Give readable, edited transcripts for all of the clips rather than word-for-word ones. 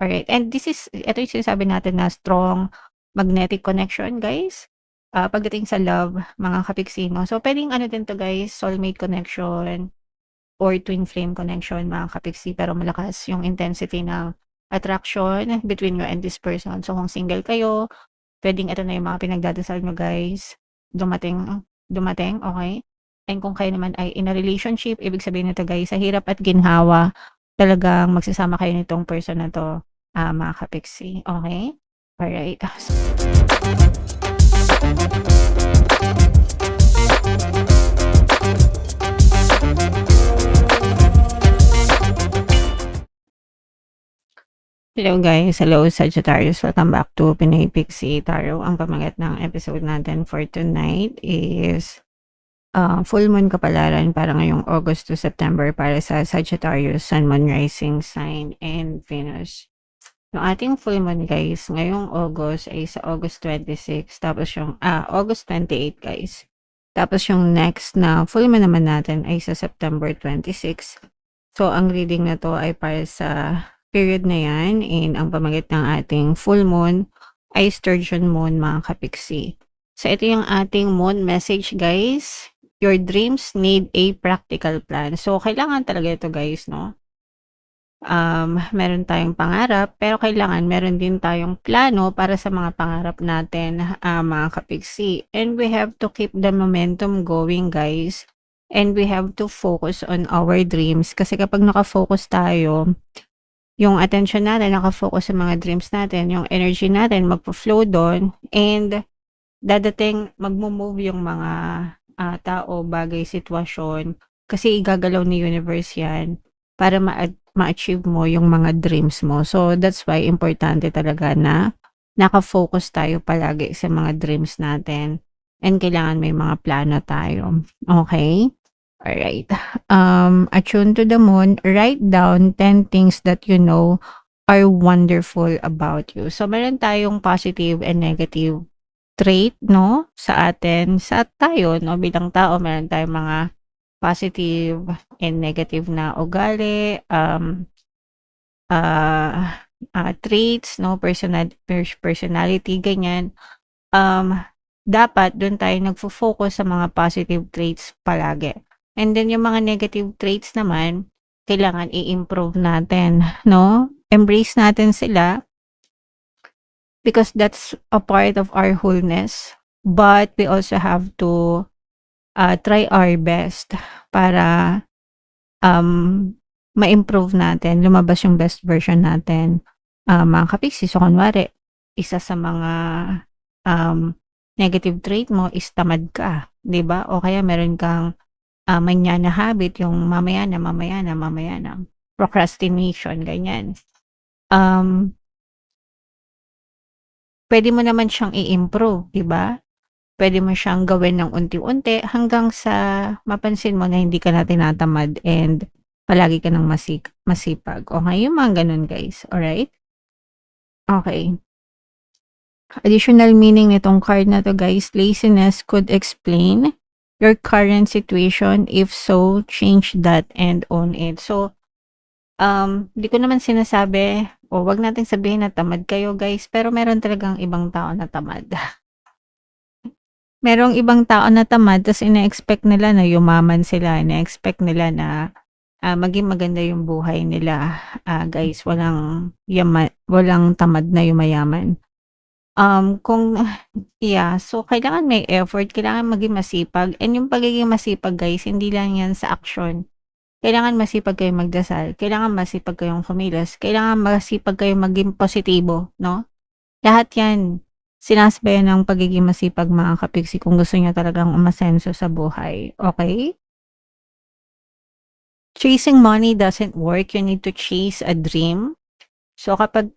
Alright, and ito yung sinasabi natin na strong magnetic connection, guys. Pagdating sa love, mga kapiksi 'no. So, puwedeng ano din 'to guys, soulmate connection or twin flame connection, mga kapiksi, pero malakas yung intensity ng attraction between you and this person. So, kung single kayo, puwedeng ito na yung mga pinagdadasal niyo guys, dumating dumating, okey? And kung kayo naman ay in a relationship, ibig sabihin nito guys, sa hirap at ginhawa, talagang magsasama kayo nitong person na 'to, mga kapiksi, okey? Alright. Hello guys, hello Sagittarius, welcome back to Pinoy Pixie Tarot. Ang pamagat ng episode natin for tonight is full moon kapalaran para ngayong August to September para sa Sagittarius, Sun, Moon, Rising Sign, and Venus. Yung ating full moon guys, ngayong August ay sa August 26, tapos yung August 28 guys. Tapos yung next na full moon naman natin ay sa September 26. So ang reading na to ay para sa period na yan, and ang pamagat ng ating full moon ay Sturgeon Moon, mga kapiksi. So ito yung ating moon message guys. Your dreams need a practical plan. So kailangan talaga ito guys, no? Meron tayong pangarap, pero kailangan meron din tayong plano para sa mga pangarap natin, mga kapiksi. And we have to keep the momentum going guys. And we have to focus on our dreams. Kasi kapag nakafocus tayo, yung attention natin nakafocus sa mga dreams natin, yung energy natin magpo-flow doon, and dadating magmo-move yung mga tao, bagay, sitwasyon, kasi igagalaw ni universe yan para ma-achieve mo yung mga dreams mo. So that's why importante talaga na naka-focus tayo palagi sa mga dreams natin, and kailangan may mga plano tayo. Okay? Alright. Attune to the moon, write down 10 things that you know are wonderful about you. So meron tayong positive and negative trait, no, sa atin, sa tayo, no, bilang tao, meron tayong mga positive and negative na ugali, traits, no, personality, ganyan. Dapat doon tayo nagfo-focus sa mga positive traits palagi. And then yung mga negative traits naman, kailangan i-improve natin, no? Embrace natin sila because that's a part of our wholeness. But we also have to try our best para ma-improve natin, lumabas yung best version natin, mga kapiksi. So kunwari, isa sa mga negative trait mo is tamad ka, 'di ba? O kaya meron kang manyana habit, yung mamaya na, procrastination, ganyan. Pwede mo naman siyang i-improve, 'di ba? Pwede mo siyang gawin ng unti-unti hanggang sa mapansin mo na hindi ka na tinatamad and palagi ka ng masipag. Okay, yung mga ganun guys, alright? Okay. Additional meaning nitong card na to guys, laziness could explain your current situation. If so, change that and own it. So, di ko naman sinasabi o wag nating sabihin na tamad kayo guys, pero meron talagang ibang tao na tamad. Merong ibang tao na tamad tas ine-expect nila na yumaman sila, ine-expect nila na maging maganda yung buhay nila. Guys, walang tamad na yumayaman. So kailangan may effort, kailangan maging masipag, and yung pagiging masipag guys, hindi lang yan sa action. Kailangan masipag kayong magdasal, kailangan masipag kayong kumilos, kailangan masipag kayong maging positibo, no? Lahat yan, sinasabayan ng pagiging masipag, mga kapiksi, kung gusto niyo talagang umasenso sa buhay, okay? Chasing money doesn't work, you need to chase a dream. So kapag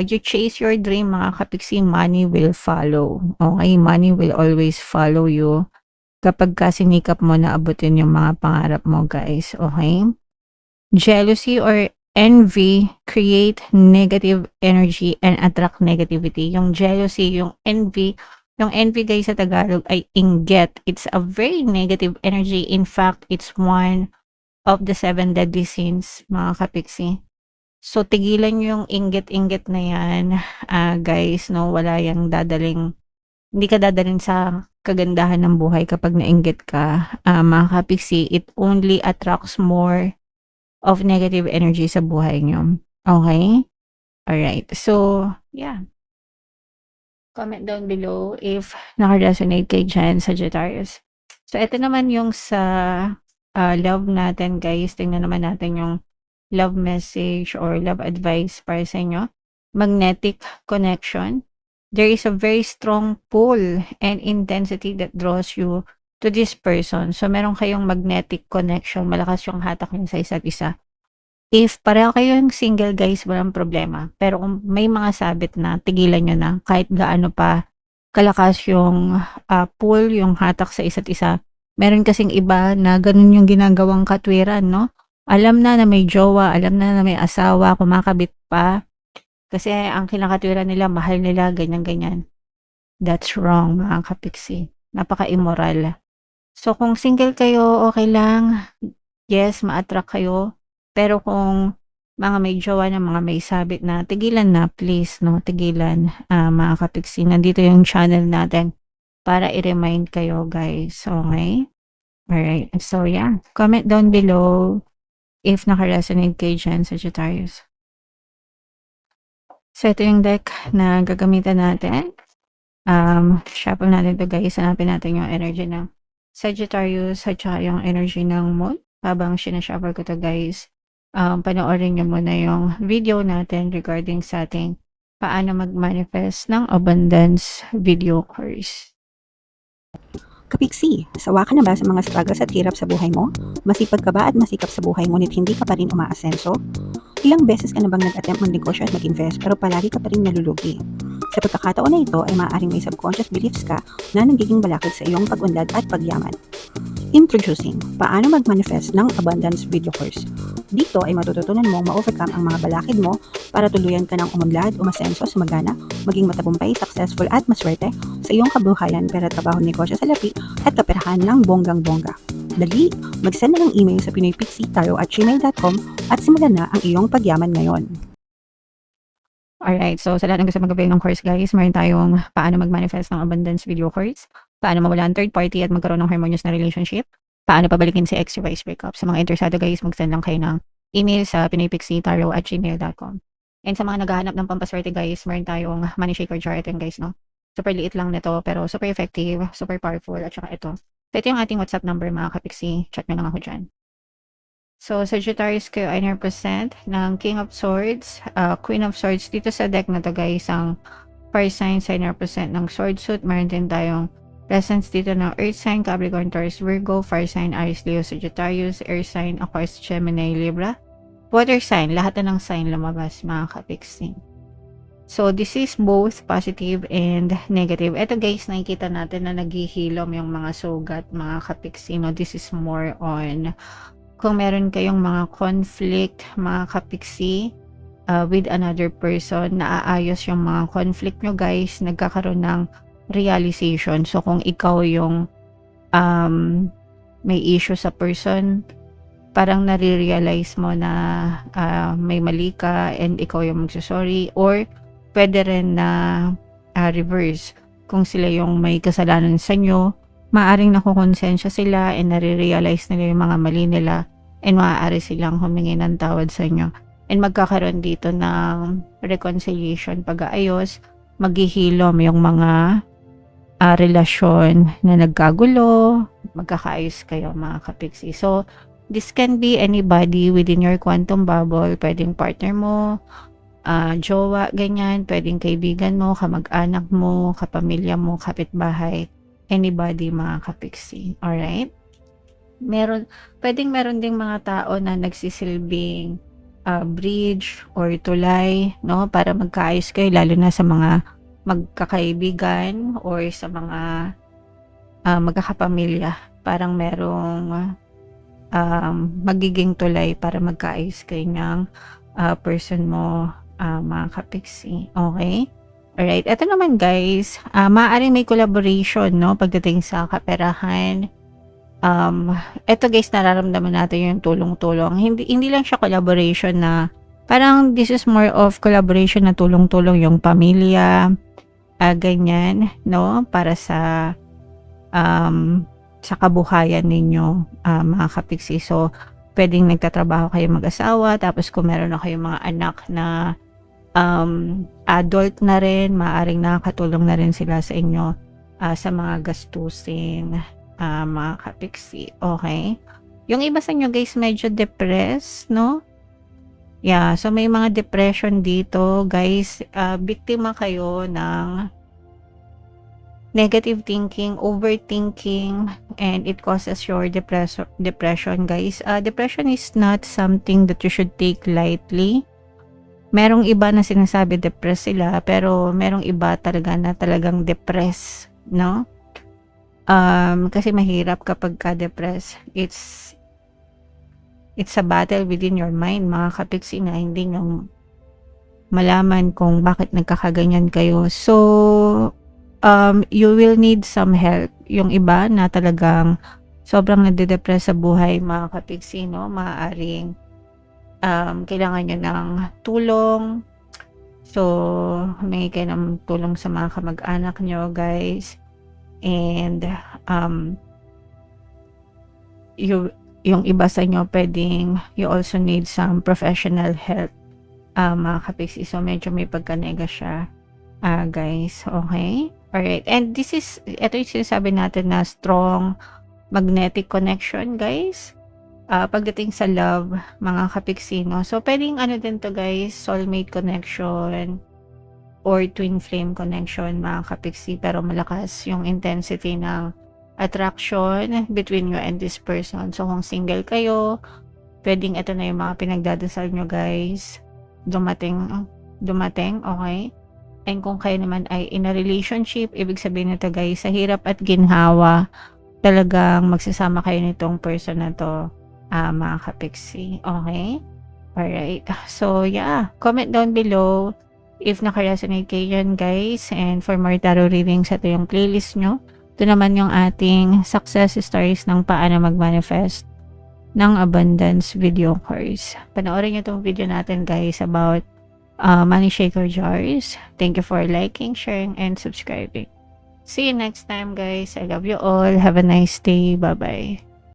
you chase your dream, mga kapiksi, money will follow. Okay? Money will always follow you kapag sinikap mo na abutin yung mga pangarap mo guys. Okay? Jealousy or envy create negative energy and attract negativity. Yung jealousy, yung envy guys sa Tagalog ay inggit. It's a very negative energy. In fact, it's one of the 7 deadly sins, mga kapiksi. So, tigilan niyo yung inggit-inggit na yan, guys, 'no, wala yang hindi ka dadalhin sa kagandahan ng buhay kapag nainggit ka, mga kapiksi. It only attracts more of negative energy sa buhay niyo, okey? Alright, so yeah, comment down below if naka-resonate kayo diyan, Sagittarius. So, eto naman yung sa, love natin, guys. Tingnan naman natin yung love message or love advice para sa inyo. Magnetic connection. There is a very strong pull and intensity that draws you to this person. So, meron kayong magnetic connection. Malakas yung hatak niyo sa isa't isa. If pareho kayong single, guys, walang problema. Pero kung may mga sabit na, tigilan nyo na kahit gaano pa kalakas yung pull, yung hatak sa isa't isa. Meron kasing iba na ganun yung ginagawang katwiran, no? Alam na na may jowa, alam na na may asawa, kumakabit pa. Kasi ang kinakatwiran nila, mahal nila, ganyan-ganyan. That's wrong, mga kapiksi. Napaka-immoral. So, kung single kayo, okay lang. Yes, ma-attract kayo. Pero kung mga may jowa na, mga may sabit na, tigilan na, please, no? Tigilan, mga kapiksi. Nandito yung channel natin para i-remind kayo, guys. Okay? Alright. So, yeah. Comment down below if naka-resonate kayo dyan, Sagittarius. So, ito yung deck na gagamitan natin. Shuffle natin to, guys. Hanapin natin yung energy ng Sagittarius at saka yung energy ng Moon. Habang sinashuffle ko to, guys, panoorin nyo muna yung video natin regarding sa ating paano mag-manifest ng abundance video course. Kapiksi, sawa ka na ba sa mga struggles at hirap sa buhay mo? Masipag ka ba at masikap sa buhay ngunit hindi ka pa rin umaasenso? Ilang beses ka na bang nag-attempt magnegosyo at mag-invest pero palagi ka pa rin nalulugi? Sa pagkakataon na ito ay maaaring may subconscious beliefs ka na nagiging balakid sa iyong pag-unlad at pagyaman. Introducing, paano mag-manifest ng abundance video course. Dito ay matututunan mong ma-overcome ang mga balakid mo para tuluyan ka ng umunlad, umasenso, sumagana, maging matagumpay, successful at maswerte sa iyong kabuhayan, pera, trabaho, negosyo, salapi at kaperahan ng bonggang-bongga. Dali, mag-send na ng email sa pinoypixie@gmail.com at simulan na ang iyong pagyaman ngayon. Alright, so sa lahat ng gusto mag-avail ng course, guys, meron tayong paano mag-manifest ng abundance video course, paano mawala ang third party at magkaroon ng harmonious na relationship, paano pabalikin si ex vice breakup. Sa mga interesado, guys, mag-send lang kayo ng email sa pinoypixie@gmail.com. And sa mga naghahanap ng pampaswerte, guys, meron tayong money shaker jar. Ito yun, guys, no? Super liit lang nito, pero super effective, super powerful, at saka ito. So, ito yung ating WhatsApp number, mga kapiksi. Chat nyo lang ako dyan. So, Sagittarius kayo ay 9% ng King of Swords, Queen of Swords. Dito sa deck na to, guys, ang fire sign sa 9% ng sword suit. Meron din tayong presence dito ng Earth sign, Capricorn, Taurus, Virgo, fire sign, Aries, Leo, Sagittarius, air sign, Aquarius, Gemini, Libra, water sign. Lahat na ng sign lumabas, mga kapiksi. So, this is both positive and negative. Ito, guys, nakikita natin na naghihilom yung mga sugat, mga kapiksi. No? This is more on kung meron kayong mga conflict, mga kapiksi, with another person, naaayos yung mga conflict nyo, guys, nagkakaroon ng realization. So, kung ikaw yung may issue sa person, parang nare-realize mo na may mali ka and ikaw yung magsasorry, or pwede rin na reverse. Kung sila yung may kasalanan sa inyo, maaring nakukonsensya sila and nare-realize nila yung mga mali nila and maaari silang humingi ng tawad sa inyo. And magkakaroon dito ng reconciliation, pag-aayos, maghihilom yung mga relasyon na nagkagulo, magkakaayos kayo, mga kapiksi. So, this can be anybody within your quantum bubble. Pwedeng partner mo, jowa, ganyan. Pwedeng kaibigan mo, kamag-anak mo, kapamilya mo, kapitbahay. Anybody, mga kapiksi. Alright? Pwedeng meron ding mga tao na nagsisilbing bridge or tulay, no? Para magkaayos kayo, lalo na sa mga magkakaibigan or sa mga magkakapamilya. Parang merong magiging tulay para magkaayos kayo ng person mo, mga kapiksi. Okay? Alright, ito naman, guys, maaaring may collaboration, no, pagdating sa kaperahan. Ito, guys, nararamdaman natin yung tulong-tulong. Hindi lang siya collaboration na Parang this is more of collaboration na tulong-tulong yung pamilya, ganyan, no? Para sa kabuhayan ninyo, mga kapiksi. So, pwedeng nagtatrabaho kayo mag-asawa, tapos kung meron na kayong mga anak na adult na rin, maaaring nakakatulong na rin sila sa inyo sa mga gastusin, mga kapiksi. Okay? Yung iba sa inyo guys medyo depressed, no? Yeah, so may mga depression dito guys. Biktima kayo ng negative thinking, overthinking, and it causes your depression guys. Depression is not something that you should take lightly. Merong iba na sinasabi depressed sila, pero merong iba talaga na talagang depressed, no? Kasi mahirap kapag ka-depressed. It's a battle within your mind, mga kapiksi, na hindi nyo malaman kung bakit nagkakaganyan kayo. So, you will need some help. Yung iba na talagang sobrang nade-depress sa buhay, mga kapiksi, no? Maaaring kailangan nyo ng tulong. So, humingi kayo ng tulong sa mga kamag-anak nyo, guys. And, yung iba sa inyo, pwedeng you also need some professional help, mga kapiksi. So, medyo may pagkanega siya, guys. Okay? Alright. And ito yung sinasabi natin na strong magnetic connection, guys. Pagdating sa love, mga kapiksi, no? So, pwedeng din to, guys, soulmate connection or twin flame connection, mga kapiksi. Pero malakas yung intensity ng attraction between you and this person. So, kung single kayo, pwedeng ito na yung mga pinagdadasal nyo, guys. Dumating, okay? And kung kayo naman ay in a relationship, ibig sabihin nito, guys, sa hirap at ginhawa, talagang magsasama kayo nitong person na to, mga kapiksi. Okay? Alright. So, yeah. Comment down below if naka-resonate kayo yan, guys. And for more tarot readings, ito yung playlist nyo. Ito naman yung ating success stories ng paano mag-manifest ng abundance video course. Panoorin nyo itong video natin, guys, about money shaker jars. Thank you for liking, sharing, and subscribing. See you next time, guys. I love you all. Have a nice day. Bye-bye.